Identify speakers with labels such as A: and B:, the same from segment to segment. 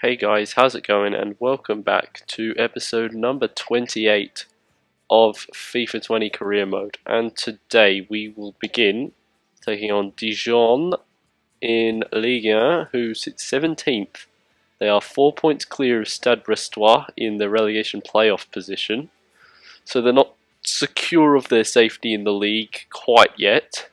A: Hey guys, how's it going? And welcome back to episode number 28 of FIFA 20 Career Mode. And today we will begin taking on Dijon in Ligue, who sits 17th. They are 4 points clear of Stade Brestois in the relegation playoff position. So they're not secure of their safety in the league quite yet.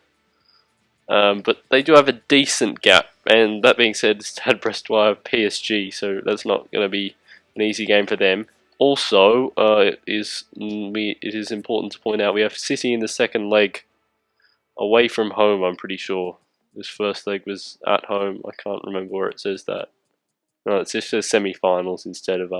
A: But they do have a decent gap, and that being said, Stade Brestois have PSG, so that's not going to be an easy game for them. Also, it is important to point out we have City in the second leg, away from home. I'm pretty sure this first leg was at home. I can't remember where it says that. No, it just says semi-finals instead of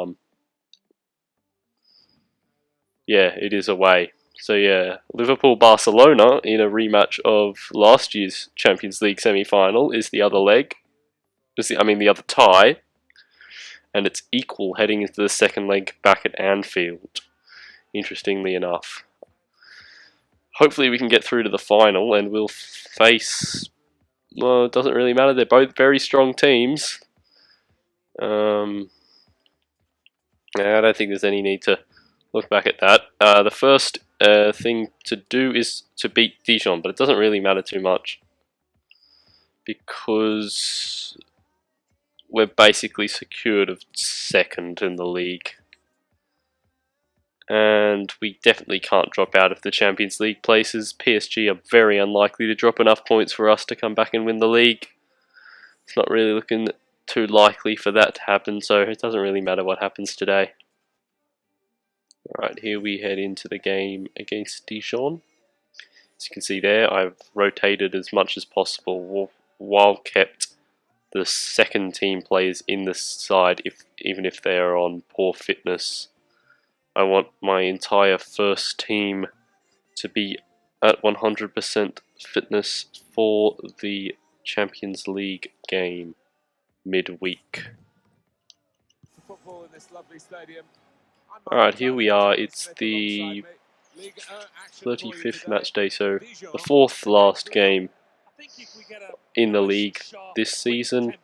A: Yeah, it is away. So yeah, Liverpool-Barcelona in a rematch of last year's Champions League semi-final is the other leg. The other tie. And it's equal heading into the second leg back at Anfield, interestingly enough. Hopefully we can get through to the final and we'll face... Well, it doesn't really matter. They're both very strong teams. I don't think there's any need to look back at that. The first thing to do is to beat Dijon, but it doesn't really matter too much because we're basically secured of second in the league, and we definitely can't drop out of the Champions League places. PSG are very unlikely to drop enough points for us to come back and win the league. It's not really looking too likely for that to happen, so it doesn't really matter what happens today. Alright, here we head into the game against Dijon. As you can see there, I've rotated as much as possible while kept the second team players in the side, even if they are on poor fitness. I want my entire first team to be at 100% fitness for the Champions League game midweek.
B: Football in this lovely stadium.
A: Alright, here we are. It's the 35th match day, so the fourth last game in the league this season.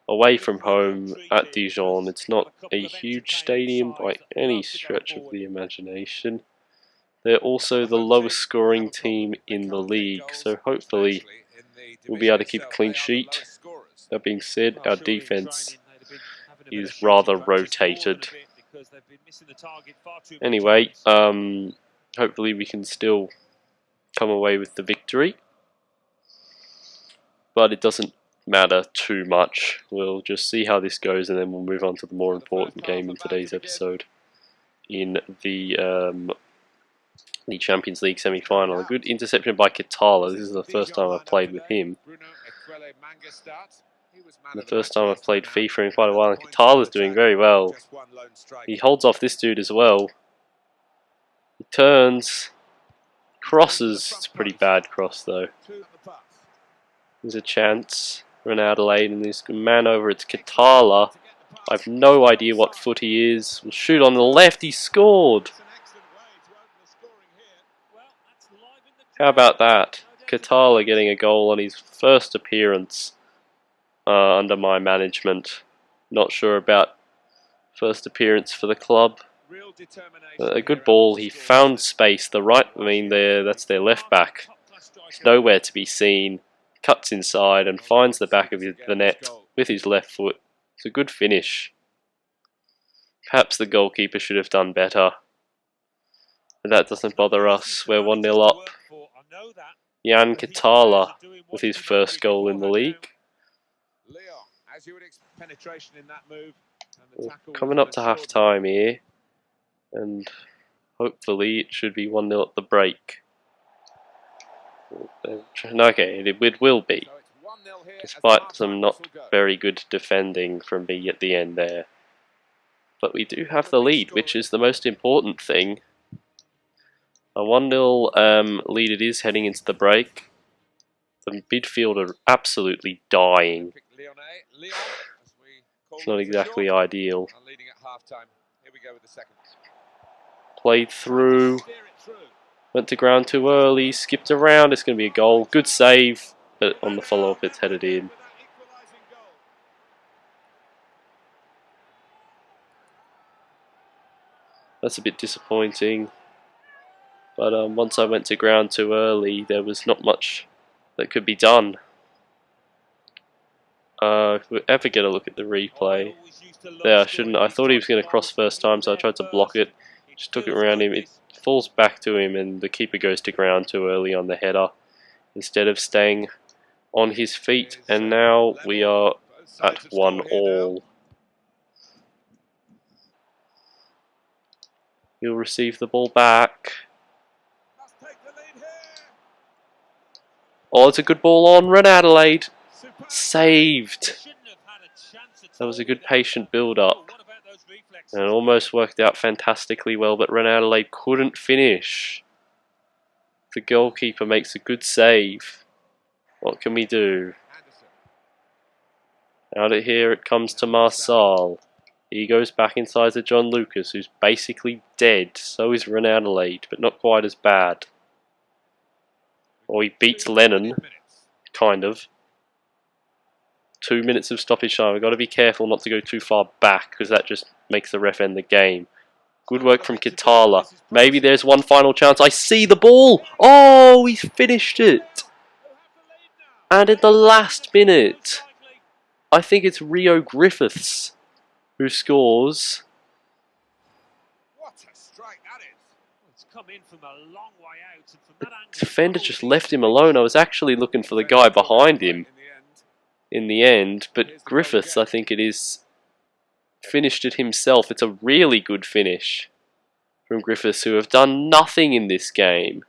A: Away from home at Dijon. It's not a huge stadium by any stretch of the imagination. They're also the lowest scoring team in the league, so hopefully we'll be able to keep a clean sheet. That being said, our defense is rather rotated. Anyway, hopefully we can still come away with the victory, but it doesn't matter too much. We'll just see how this goes, and then we'll move on to the more important game in today's episode, in the Champions League semi-final. A good interception by Kitala. This is the first time I've played with him. The first time I've played FIFA in quite a while, and Kitala's doing very well. He holds off this dude as well. He turns, crosses. It's a pretty bad cross though. There's a chance. Ronaldo and this man over, it's Kitala. I have no idea what foot he is. We'll shoot on the left, he scored! How about that? Kitala getting a goal on his first appearance under my management. Not sure about first appearance for the club. A good ball, he found space, that's their left back. It's nowhere to be seen. Cuts inside and finds the back of the net with his left foot. It's a good finish. Perhaps the goalkeeper should have done better. But that doesn't bother us. We're 1-0 up. Jan Kitala with his first goal in the league. We're coming up to half time here, and hopefully it should be 1-0 at the break. Okay, it will be, despite some not very good defending from me at the end there. But we do have the lead, which is the most important thing. A 1-0 lead it is heading into the break. The midfield are absolutely dying. It's not exactly ideal. Played through. Went to ground too early, skipped around, it's going to be a goal. Good save, but on the follow-up it's headed in. That's a bit disappointing. But once I went to ground too early, there was not much that could be done. If we ever get a look at the replay, there, I thought he was going to cross first time, so I tried to block it. Just took it around him. It falls back to him, and the keeper goes to ground too early on the header instead of staying on his feet. And now we are at 1-1. He'll receive the ball back. Oh, it's a good ball on. Red Adelaide. Saved. That was a good patient build-up. And it almost worked out fantastically well, but Red Adelaide couldn't finish. The goalkeeper makes a good save. What can we do? Out of here it comes to Marsal. He goes back inside to John Lucas, who's basically dead. So is Red Adelaide, but not quite as bad. Or he beats Lennon, kind of. 2 minutes of stoppage time. We've got to be careful not to go too far back, because that just makes the ref end the game. Good work from Kitala. Maybe there's one final chance. I see the ball! Oh, he's finished it! And in the last minute, I think it's Rio Griffiths who scores. The defender just left him alone. I was actually looking for the guy behind him in the end, but Griffiths, I think it is, finished it himself. It's a really good finish from Griffiths, who have done nothing in this game.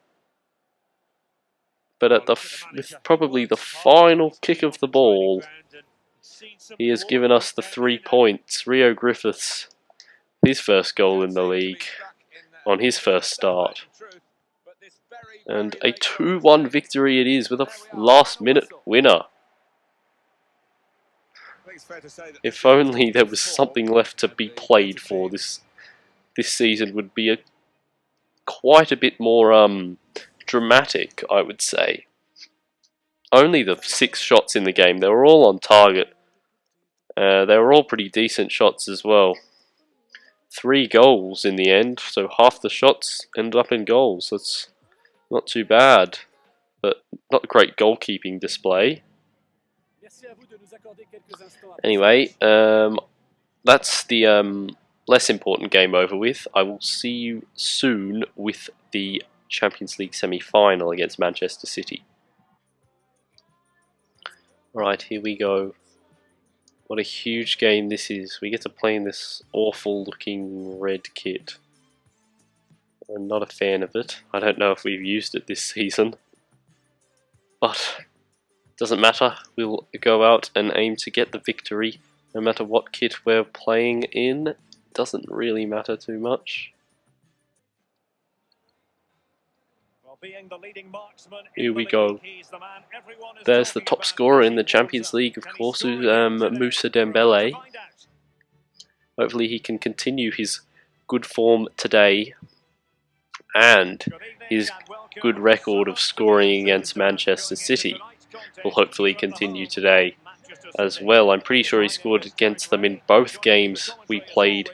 A: But at with probably the final kick of the ball, he has given us the 3 points. Rio Griffiths, his first goal in the league on his first start. And a 2-1 victory it is, with a last-minute winner. If only there was something left to be played for, this season would be quite a bit more dramatic, I would say. Only the 6 shots in the game, they were all on target. They were all pretty decent shots as well. 3 goals in the end, so half the shots ended up in goals. That's not too bad, but not a great goalkeeping display. Anyway, that's the less important game over with. I will see you soon with the Champions League semi-final against Manchester City. Right, here we go. What a huge game this is. We get to play in this awful looking red kit. I'm not a fan of it. I don't know if we've used it this season. But it doesn't matter. We'll go out and aim to get the victory. No matter what kit we're playing in. It doesn't really matter too much. Here we go. There's the top scorer in the Champions League, of course, Moussa Dembele. Hopefully he can continue his good form today, and his good record of scoring against Manchester City will hopefully continue today as well. I'm pretty sure he scored against them in both games we played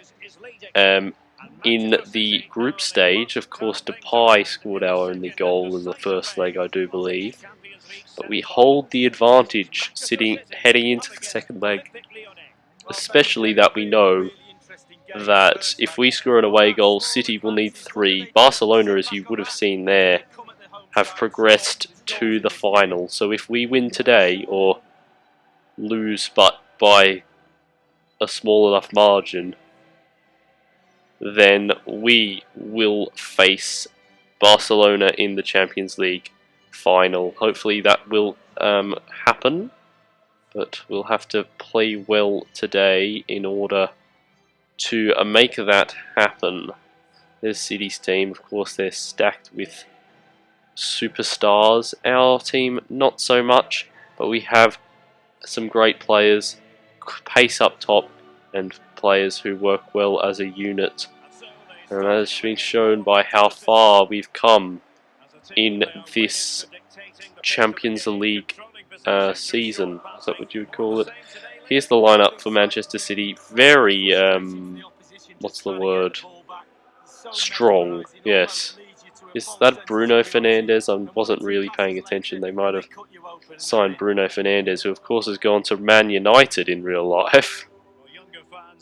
A: in the group stage. Of course, Depay scored our only goal in the first leg, I do believe. But we hold the advantage heading into the second leg. Especially that we know that if we score an away goal, City will need 3. Barcelona, as you would have seen there, have progressed to the final. So if we win today, or lose but by a small enough margin, then we will face Barcelona in the Champions League final. Hopefully that will happen, but we'll have to play well today in order to make that happen. There's City's team. Of course, they're stacked with superstars. Our team, not so much, but we have some great players, pace up top, and players who work well as a unit. And that has been shown by how far we've come in this Champions League season. Is that what you would call it? Here's the lineup for Manchester City. Very, what's the word? Strong, yes. Is that Bruno Fernandes? I wasn't really paying attention. They might have signed Bruno Fernandes, who of course has gone to Man United in real life.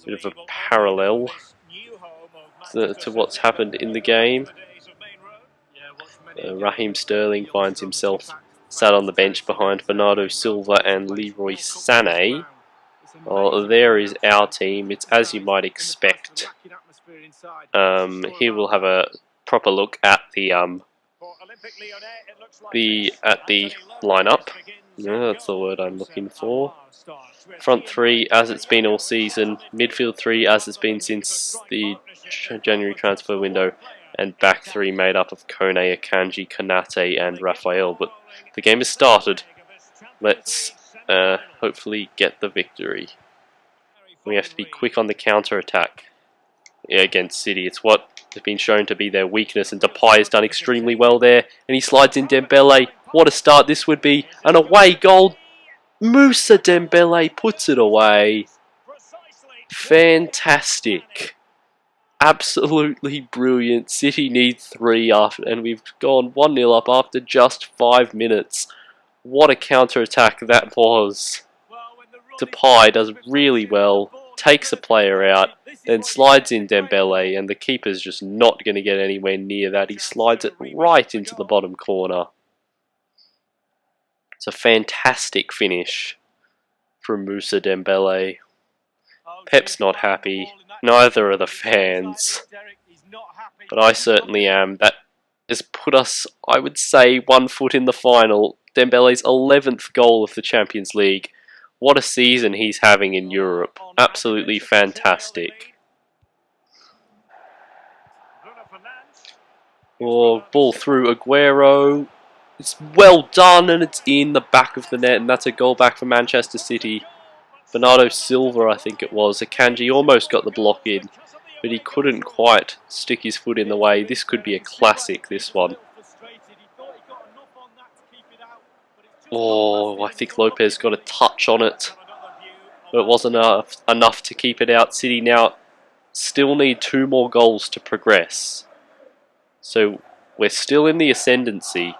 A: Bit of a parallel to what's happened in the game. Raheem Sterling finds himself sat on the bench behind Bernardo Silva and Leroy Sané. Well, there is our team. It's as you might expect. Here we'll have a proper look at the lineup. No, that's the word I'm looking for. Front three as it's been all season. Midfield three as it's been since the January transfer window. And back three made up of Kone, Akanji, Konate and Raphael. But the game has started. Let's hopefully get the victory. We have to be quick on the counter-attack against City. It's what has been shown to be their weakness, and Depay has done extremely well there. And he slides in Dembele. What a start this would be. An away goal. Moussa Dembele puts it away. Fantastic. Absolutely brilliant. City need 3 after, and we've gone 1-0 up after just 5 minutes. What a counter-attack that was. Depay does really well, takes a player out, then slides in Dembele, and the keeper's just not going to get anywhere near that. He slides it right into the bottom corner. It's a fantastic finish from Moussa Dembele. Pep's not happy, neither are the fans, but I certainly am. That has put us, I would say, 1 foot in the final. Dembele's 11th goal of the Champions League. What a season he's having in Europe. Absolutely fantastic. Oh, ball through Aguero. It's well done and it's in the back of the net, and that's a goal back for Manchester City. Bernardo Silva, I think it was. Akanji almost got the block in, but he couldn't quite stick his foot in the way. This could be a classic, this one. Oh, I think Lopez got a touch on it, but it wasn't enough to keep it out. City now still need 2 more goals to progress. So we're still in the ascendancy,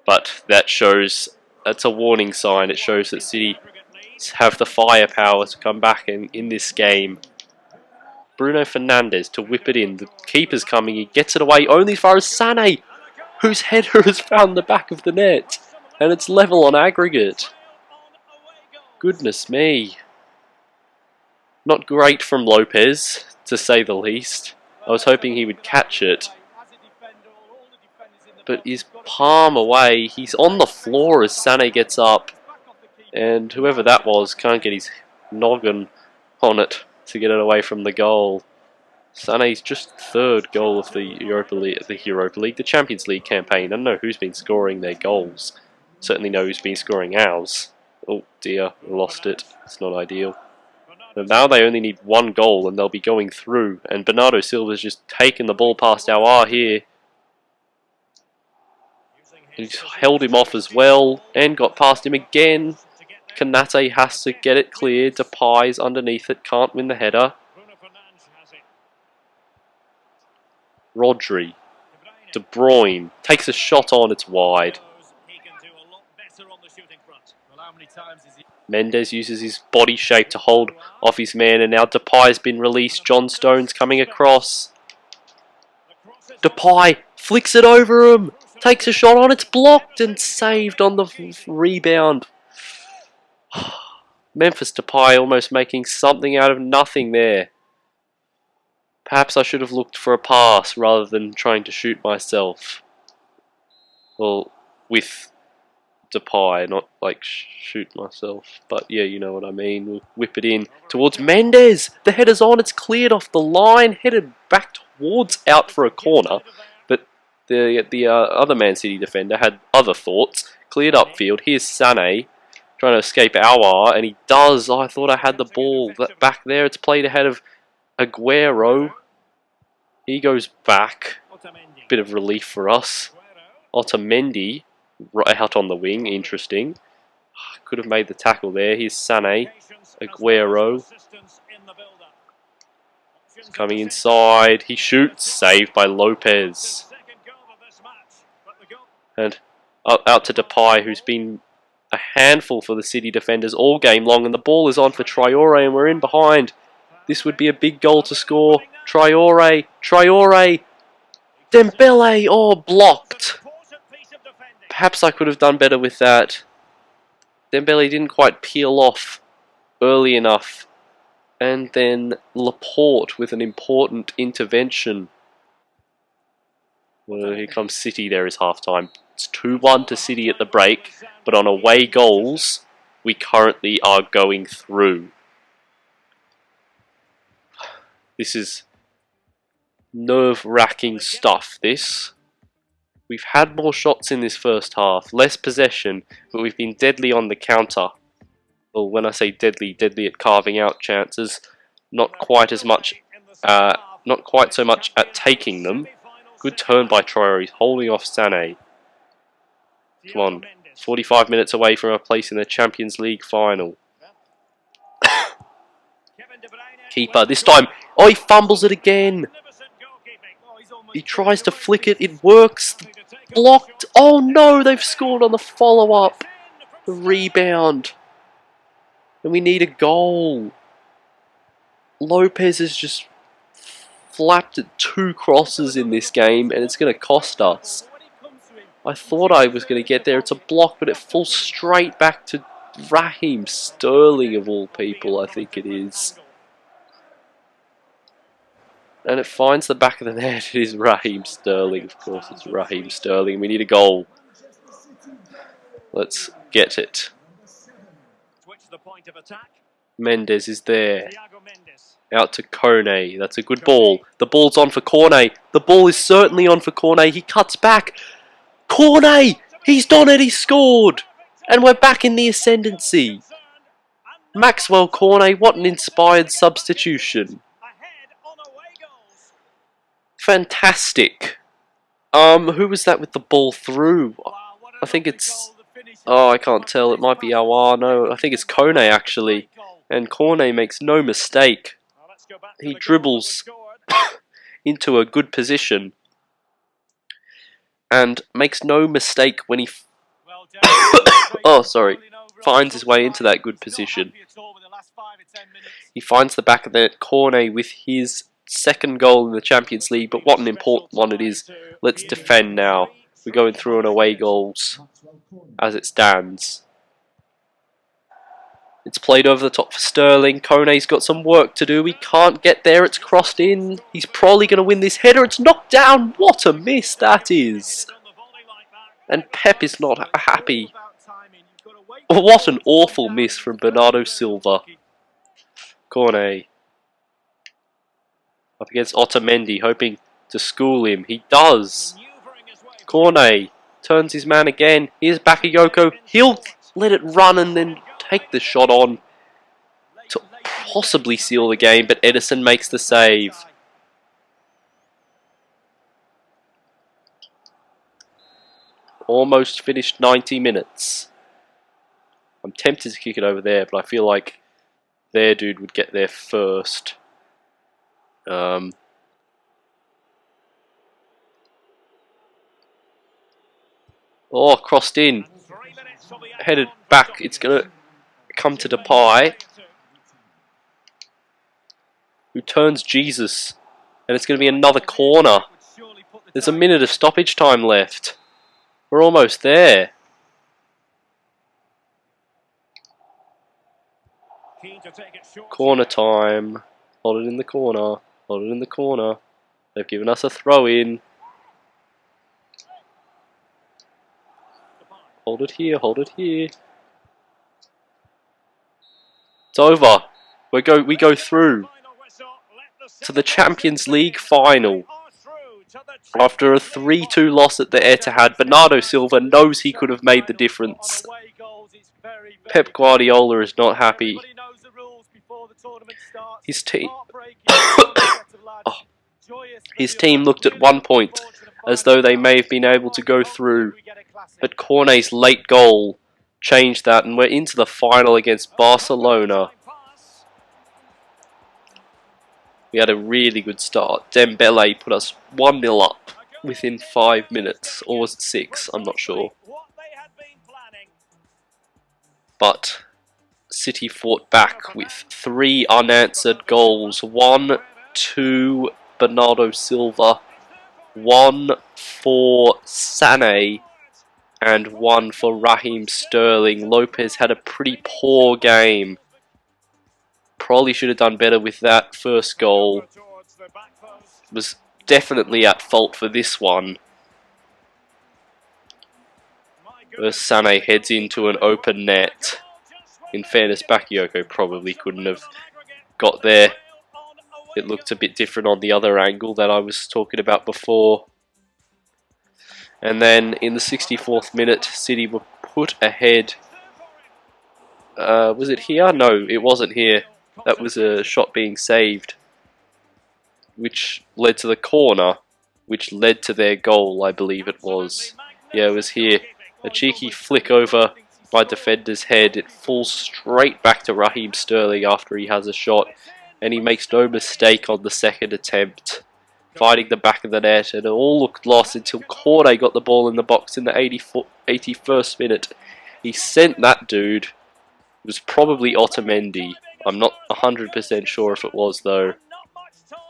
A: but that's a warning sign. It shows that City have the firepower to come back in this game. Bruno Fernandes to whip it in. The keeper's coming. He gets it away only as far as Sané, whose header has found the back of the net. And it's level on aggregate. Goodness me. Not great from Lopez, to say the least. I was hoping he would catch it. But his palm away. He's on the floor as Sané gets up. And whoever that was can't get his noggin on it to get it away from the goal. Sané's just 3rd goal of the the Champions League campaign. I don't know who's been scoring their goals. Certainly know who's been scoring ours. Oh dear, lost it. It's not ideal. But now they only need 1 goal and they'll be going through. And Bernardo Silva's just taken the ball past Aouar here. He's held him off as well and got past him again. Konate has to get it cleared. Depay's underneath it, can't win the header. Rodri. De Bruyne takes a shot on, it's wide. Mendes uses his body shape to hold off his man, and now Depay's been released. John Stones coming across. Depay flicks it over him, takes a shot on, it's blocked and saved on the rebound. Memphis Depay almost making something out of nothing there. Perhaps I should have looked for a pass rather than trying to shoot myself. Well, with Depay, not like shoot myself, but yeah, you know what I mean. We'll whip it in towards Mendes. The header's on, it's cleared off the line, headed back towards out for a corner, but the other Man City defender had other thoughts. Cleared upfield. Here's Sané trying to escape Aouar, and he does. Oh, I thought I had the ball back there. It's played ahead of Aguero. He goes back. Bit of relief for us. Otamendi right out on the wing. Interesting. Could have made the tackle there. Here's Sané. Aguero. Coming inside, he shoots, saved by Lopez. And out to Depay, who's been a handful for the City defenders all game long, and the ball is on for Traore, and we're in behind. This would be a big goal to score. Traore, Dembele, oh, blocked. Perhaps I could have done better with that. Dembele didn't quite peel off early enough. And then Laporte with an important intervention. Well, here comes City, there is half-time. It's 2-1 to City at the break, but on away goals, we currently are going through. This is nerve-wracking stuff, this. We've had more shots in this first half, less possession, but we've been deadly on the counter. Well, when I say deadly, deadly at carving out chances, not quite as much, not quite so much at taking them. Good turn by Traore, he's holding off Sané. Come on, 45 minutes away from a place in the Champions League final. Keeper, this time, oh, he fumbles it again. He tries to flick it, it works. Blocked, oh no, they've scored on the follow-up. The rebound. And we need a goal. Lopez has just flapped at 2 crosses in this game, and it's going to cost us. I thought I was going to get there. It's a block, but it falls straight back to Raheem Sterling, of all people, I think it is. And it finds the back of the net. It is Raheem Sterling, of course. It's Raheem Sterling. We need a goal. Let's get it. Mendes is there. Out to Kone. That's a good ball. The ball's on for Cornet. The ball is certainly on for Cornet. He cuts back. Cornet! He's done it. He scored. And we're back in the ascendancy. Maxwell Cornet, what an inspired substitution. Fantastic. Who was that with the ball through? I think it's... Oh, I can't tell. It might be Awar. No, I think it's Kone, actually. And Kone makes no mistake. He dribbles into a good position. And makes no mistake when he... finds his way into that good position. He finds the back of the net. Kone with his second goal in the Champions League. But what an important one it is. Let's defend now. We're going through on away goals as it stands. It's played over the top for Sterling. Kone's got some work to do. He can't get there. It's crossed in. He's probably going to win this header. It's knocked down. What a miss that is. And Pep is not happy. What an awful miss from Bernardo Silva. Cornet. Up against Otamendi, hoping to school him. He does. Cornet turns his man again. Here's Bakayoko. He'll let it run and then take the shot on to possibly seal the game, but Edison makes the save. Almost finished 90 minutes. I'm tempted to kick it over there, but I feel like their dude would get there first. Oh, crossed in. Headed back. It's going to come to Depay, who turns Jesus. And it's going to be another corner. There's a minute of stoppage time left. We're almost there. Corner time. Hold it in the corner. Hold it in the corner. They've given us a throw in. Hold it here, hold it here. It's over. We go through to the Champions League final. After a 3-2 loss at the Etihad, Bernardo Silva knows he could have made the difference. Pep Guardiola is not happy. His team his team looked at one point as though they may have been able to go through, but Cornet's late goal changed that, and we're into the final against Barcelona. We had a really good start. Dembele put us 1-0 up within 5 minutes, or was it 6? I'm not sure. But City fought back with 3 unanswered goals. 1 to Bernardo Silva, 1 for Sané, and 1 for Raheem Sterling. Lopez had a pretty poor game. Probably should have done better with that first goal. Was definitely at fault for this one. As Sané heads into an open net. In fairness, Bakayoko probably couldn't have got there. It looked a bit different on the other angle that I was talking about before. And then in the 64th minute, City were put ahead. Was it here? No, it wasn't here. That was a shot being saved, which led to the corner, which led to their goal, I believe it was. Yeah, it was here. A cheeky flick over my defender's head. It falls straight back to Raheem Sterling after he has a shot, and he makes no mistake on the second attempt, finding the back of the net, and it all looked lost until Corday got the ball in the box in the 81st minute. He sent that dude. It was probably Otamendi. I'm not 100% sure if it was though.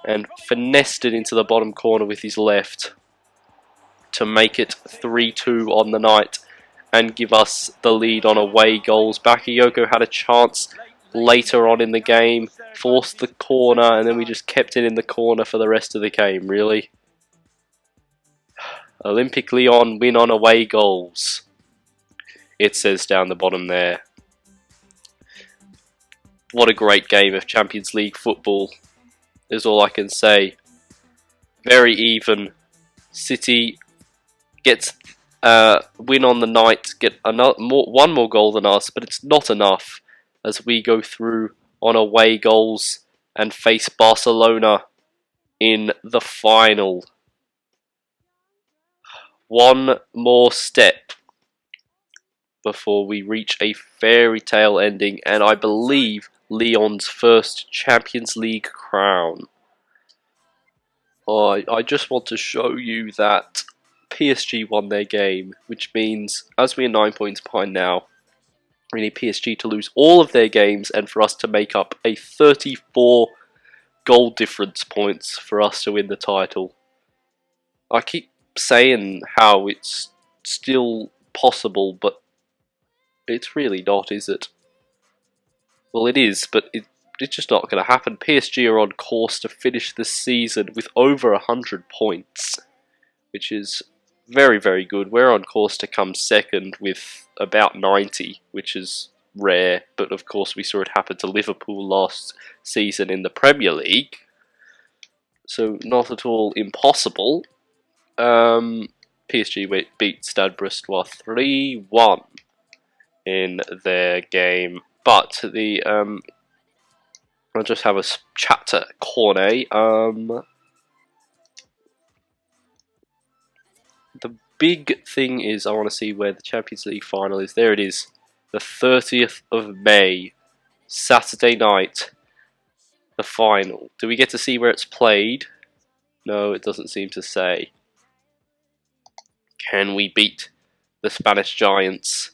A: And finessed it into the bottom corner with his left to make it 3-2 on the night and give us the lead on away goals. Bakayoko had a chance later on in the game, forced the corner, and then we just kept it in the corner for the rest of the game, really. Olympique Lyon win on away goals, it says down the bottom there. What a great game of Champions League football is all I can say. Very even. City gets win on the night, get one more goal than us, but it's not enough as we go through on away goals and face Barcelona in the final. One more step before we reach a fairy tale ending, and I believe Lyon's first Champions League crown. I just want to show you that PSG won their game, which means, as we are 9 points behind now, we need PSG to lose all of their games and for us to make up a 34 goal difference points for us to win the title. I keep saying how it's still possible, but it's really not, is it? Well, it is, but it's just not going to happen. PSG are on course to finish the season with over 100 points, which is very, very good. We're on course to come second with about 90, which is rare, but of course we saw it happen to Liverpool last season in the Premier League, so not at all impossible. PSG beat Stade Brestois 3-1 in their game, but the I'll just have a chat to Cornet. The big thing is I want to see where the Champions League final is. There it is, the 30th of May, Saturday night, the final. Do we get to see where it's played? No, it doesn't seem to say. Can we beat the Spanish Giants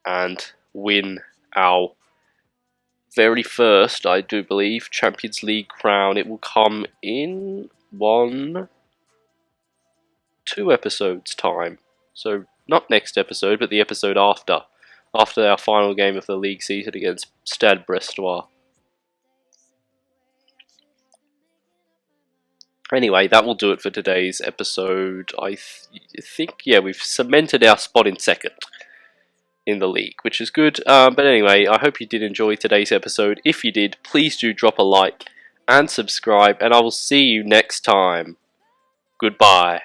A: and win our very first, I do believe, Champions League crown? It will come in 2 episodes time. So not next episode, but the episode after our final game of the league season against Stade Brestois. Anyway, that will do it for today's episode. I think, yeah, we've cemented our spot in second in the league, which is good. But anyway, I hope you did enjoy today's episode. If you did, please do drop a like and subscribe, and I will see you next time. Goodbye.